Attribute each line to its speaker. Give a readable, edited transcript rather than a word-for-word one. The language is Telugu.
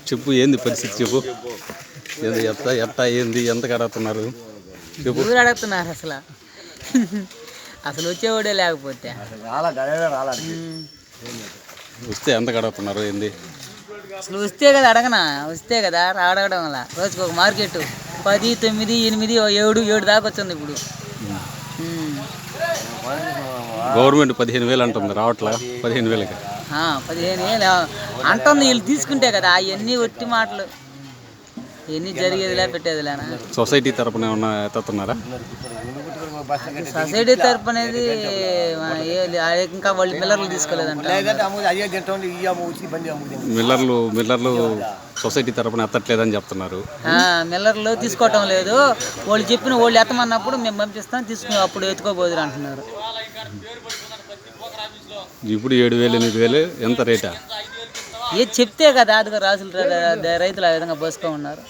Speaker 1: చెప్పు, ఏంది పరిస్థితి చెప్పు. ఏంది ఎట్టా ఏంది ఎంత కడుగుతున్నారు చెప్పు.
Speaker 2: ఊరు అడుగుతున్నారు అసలు వచ్చేవాడే లేకపోతే
Speaker 1: వస్తే ఎంత కడుగుతున్నారు ఏంది
Speaker 2: అసలు వస్తే కదా అడగనా, వస్తే కదా అడగడం వల్ల రోజుకి ఒక మార్కెట్ 10, 9, 8, 7 దాకా వచ్చింది ఇప్పుడు.
Speaker 1: గవర్నమెంట్ 15,000 అంటుంది, రావట్లా 15,000కి.
Speaker 2: 15,000 అంటుంది, వీళ్ళు తీసుకుంటే కదా. అవన్నీ ఒట్టి మాటలు, ఇవన్నీ జరిగేదిలే పెట్టేదిలేనా.
Speaker 1: సొసైటీ తరపున ఏమన్నా ఎత్తున్నారా?
Speaker 2: సొసైటీ తరపు అనేది ఇంకా వాళ్ళు మిల్లర్లు తీసుకోలేదంట.
Speaker 1: మిల్లర్లు సొసైటీ తరపున ఎత్తట్లేదని చెప్తున్నారు.
Speaker 2: మిల్లర్లు తీసుకోవటం లేదు, వాళ్ళు చెప్పిన వాళ్ళు ఎత్తమన్నప్పుడు మేము పంపిస్తాం, తీసుకుని అప్పుడు ఎత్తుకోబోదురు అంటున్నారు.
Speaker 1: ఇప్పుడు 7,000 8,000 ఎంత రేటా?
Speaker 2: ఏది చెప్తే కదా. అదిగా రాసులు రైతులు ఆ విధంగా పోసుకో ఉన్నారు.